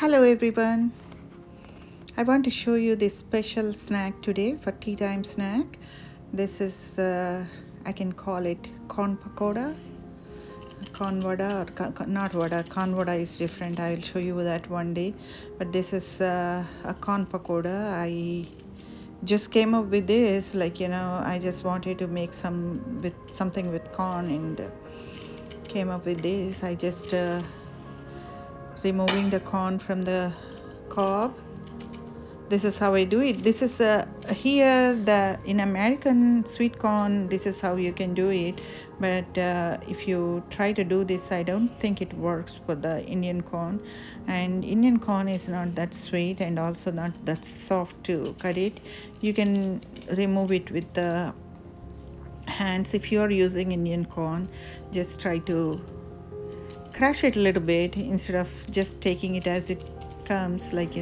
Hello everyone. I want to show you this special snack today for tea time snack. This is I can call it corn pakoda, corn vada or not vada. Corn vada is different. I will show you that one day. But this is a corn pakoda. I just came up with this, I just wanted to make something with corn and came up with this. I just removing the corn from the cob. This is how I do it. This is here the in American sweet corn. This is how you can do it. But if you try to do this, I don't think it works for the Indian corn. And Indian corn is not that sweet and also not that soft to cut it. You can remove it with the hands. If you are using Indian corn, just try to crush it a little bit instead of just taking it as it comes. When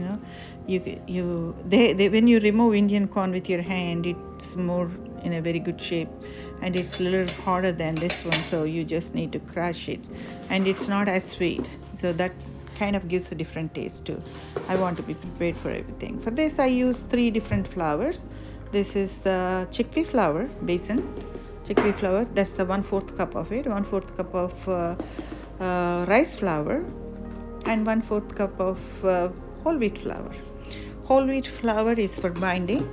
you remove Indian corn with your hand, it's more in a very good shape and it's a little harder than this one, so you just need to crush it and it's not as sweet, so that kind of gives a different taste too. I want to be prepared for everything. For this I use 3 different flours. This is the chickpea flour basin. Chickpea flour, that's the 1/4 cup of it. 1/4 cup of rice flour and 1/4 cup of whole wheat flour. Whole wheat flour is for binding,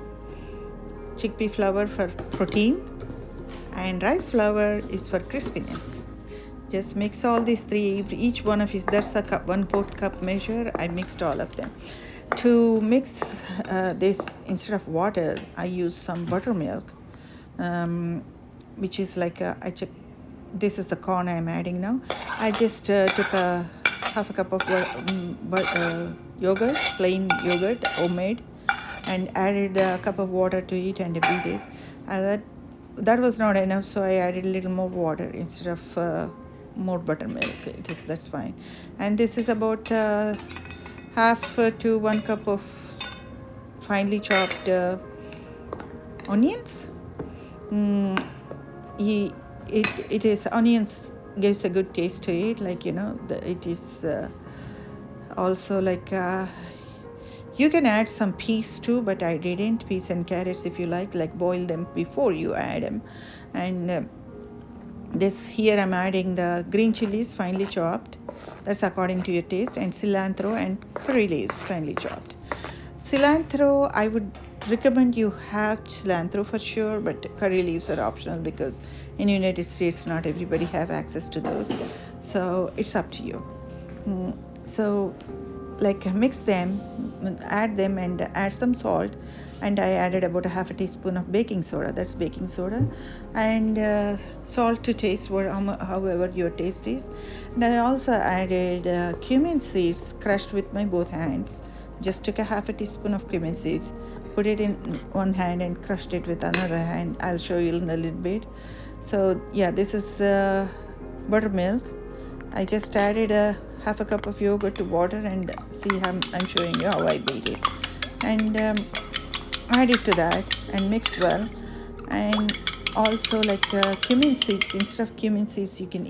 chickpea flour for protein, and rice flour is for crispiness. Just mix all these 3. Each one of these, that's the 1/4 cup measure. I mixed all of them. To mix this, instead of water, I use some buttermilk, which is this is the corn I'm adding now. I just took a half a cup of yogurt, plain yogurt, homemade, and added a cup of water to it and beat it. That was not enough, so I added a little more water instead of more buttermilk. That's fine. And this is about half to 1 cup of finely chopped onions. It is onions gives a good taste to it. It is also you can add some peas too, but I didn't. Peas and carrots, if you like boil them before you add them. And this here I'm adding the green chilies finely chopped. That's according to your taste, and cilantro and curry leaves finely chopped. Cilantro, I would recommend you have cilantro for sure, but curry leaves are optional because in United States not everybody have access to those, so it's up to you. So mix them, add them, and add some salt, and I added about a half a teaspoon of baking soda. That's baking soda, and salt to taste, however your taste is. And I also added cumin seeds crushed with my both hands. Just took a half a teaspoon of cumin seeds, put it in one hand and crushed it with another hand. I'll show you in a little bit. So yeah, this is buttermilk. I just added a half a cup of yogurt to water, and see how I'm showing you how I beat it. And add it to that and mix well. And also cumin seeds, instead of cumin seeds, you can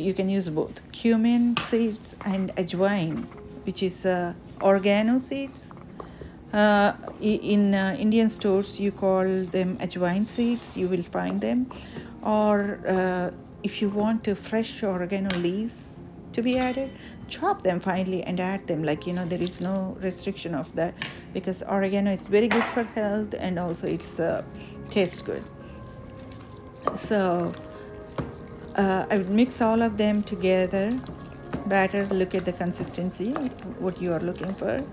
you can use both cumin seeds and ajwain, which is oregano seeds. In Indian stores you call them ajwain seeds. You will find them. Or if you want fresh oregano leaves to be added, chop them finely and add them. There is no restriction of that, because oregano is very good for health and also it's tastes good. So I would mix all of them together. Batter, look at the consistency, what you are looking for.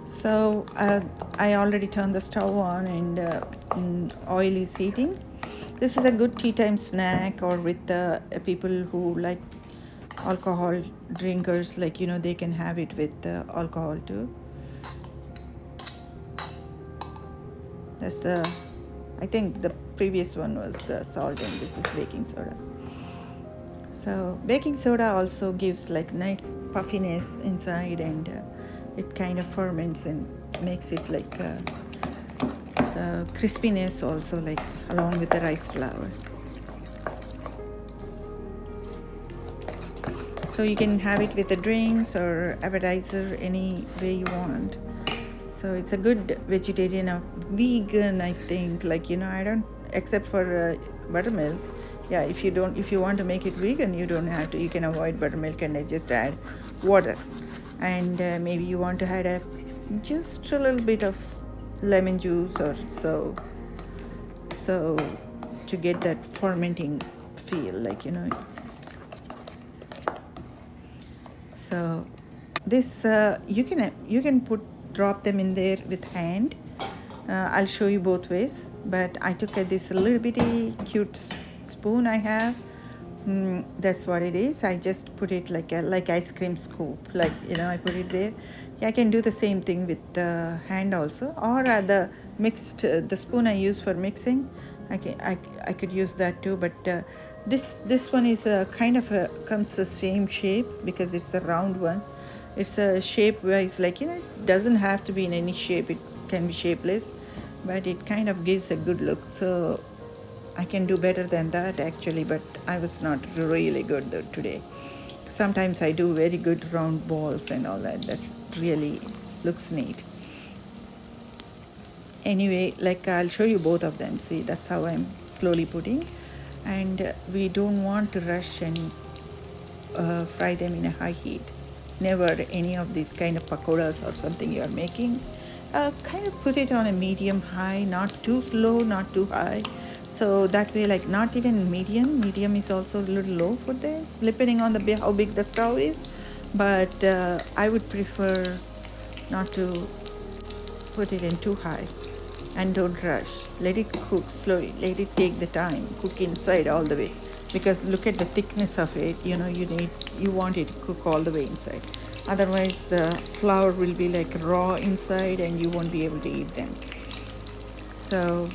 So I already turned the stove on, and oil is heating. This is a good tea time snack, or with people who like alcohol drinkers, they can have it with alcohol too. I think the previous one was the salt, and this is baking soda. So baking soda also gives nice puffiness inside, and it kind of ferments and makes it crispiness also, like along with the rice flour. So you can have it with the drinks or appetizer any way you want. So it's a good vegetarian or vegan, I think. Like, I don't, except for buttermilk. Yeah, if you want to make it vegan, you don't have to. You can avoid buttermilk and just add water. And maybe you want to add just a little bit of lemon juice or so to get that fermenting feel, like, so this you can drop them in there with hand. I'll show you both ways, but I took this little bitty cute spoon I have. That's what it is. I just put it like ice cream scoop, like, I put it there. Yeah, I can do the same thing with the hand also, or the spoon I use for mixing. I could use that too, but this one is kind of comes the same shape because it's a round one. It's a shape where it's like, it doesn't have to be in any shape. It can be shapeless, but it kind of gives a good look. So I can do better than that actually, but I was not really good today. Sometimes I do very good round balls and all that. That's really looks neat. Anyway, like, I'll show you both of them. See, that's how I'm slowly putting. And we don't want to rush and fry them in a high heat. Never any of these kind of pakodas or something you are making. Kind of put it on a medium high, not too slow, not too high. So that way, like, not even medium. Medium is also a little low for this, depending on how big the stove is. But I would prefer not to put it in too high, and don't rush. Let it cook slowly. Let it take the time. Cook inside all the way, because look at the thickness of it. You want it to cook all the way inside. Otherwise, the flour will be like raw inside, and you won't be able to eat them. So,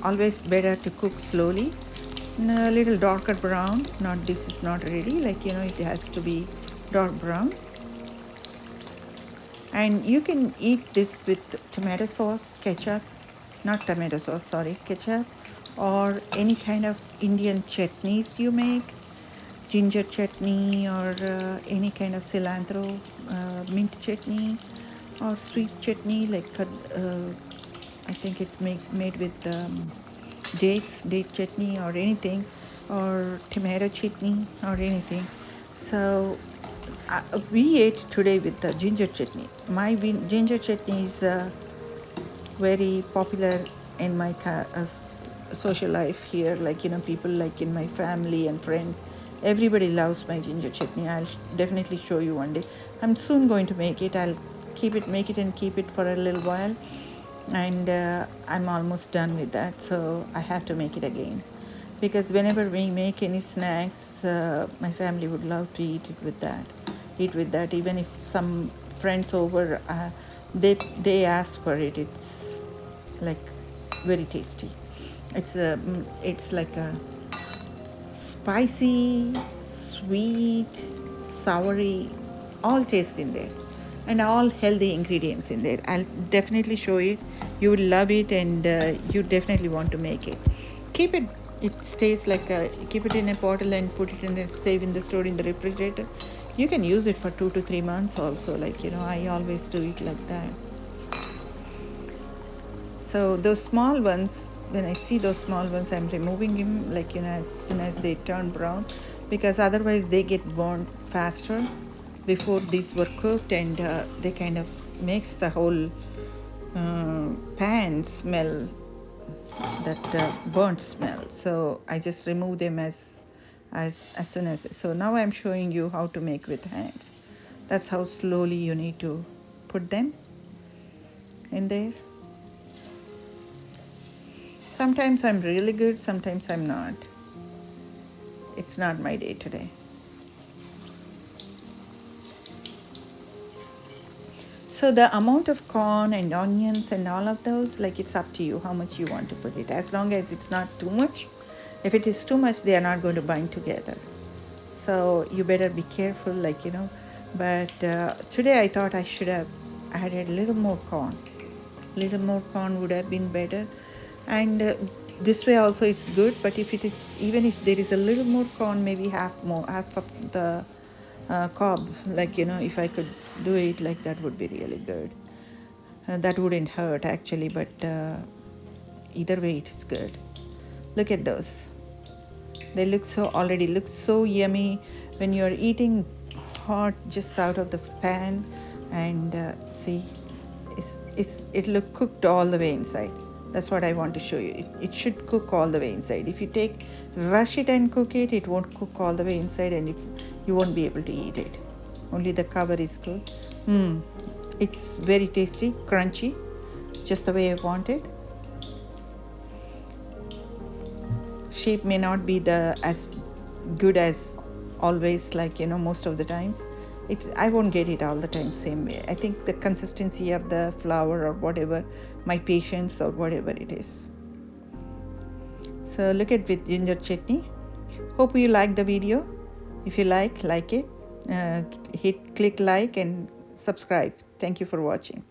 always better to cook slowly. A little darker brown. This is not ready. Like, it has to be dark brown. And you can eat this with tomato sauce, ketchup, not tomato sauce, sorry, ketchup, or any kind of Indian chutneys you make, ginger chutney, or any kind of cilantro, mint chutney, or sweet chutney, like I think it's made with date chutney or anything, or tomato chutney or anything. So we ate today with the ginger chutney. My ginger chutney is very popular in my social life here. Like, people like in my family and friends, everybody loves my ginger chutney. I'll definitely show you one day. I'm soon going to make it. I'll make it and keep it for a little while. And I'm almost done with that. So I have to make it again. Because whenever we make any snacks, my family would love to eat with that. Even if some friends over, they ask for it. It's like very tasty. It's like a spicy, sweet, soury, all tastes in there, and all healthy ingredients in there. I'll definitely show it. You will love it, and you definitely want to make it. Keep it. It stays like keep it in a bottle and put it in the store in the refrigerator. You can use it for 2 to 3 months also. Like, I always do it like that. So those small ones, when I see those small ones, I'm removing them, like, as soon as they turn brown, because otherwise they get burned faster before these were cooked, and they kind of makes the whole pan smell, that burnt smell. So I just remove them as soon as. So now I'm showing you how to make with hands. That's how slowly you need to put them in there. Sometimes I'm really good, sometimes I'm not. It's not my day today. So the amount of corn and onions and all of those, like, it's up to you how much you want to put it. As long as it's not too much. If it is too much, they are not going to bind together. So you better be careful, like, But today I thought I should have added a little more corn. Little more corn would have been better. And this way also it's good, but if it is, even if there is a little more corn, maybe half of the cob, like, if I could do it like that, would be really good. That wouldn't hurt actually, but either way it is good. Look at those. They already look so yummy when you're eating hot just out of the pan. And see, it look cooked all the way inside. That's what I want to show you. It should cook all the way inside. If you rush it and cook it, it won't cook all the way inside, and you won't be able to eat it. Only the cover is cooked. It's very tasty, crunchy, just the way I want it. Shape may not be as good as always, like, most of the times. I won't get it all the time same way. I think the consistency of the flour or whatever, my patience or whatever it is. So look at with ginger chutney. Hope you like the video. If you like it, click like and subscribe. Thank you for watching.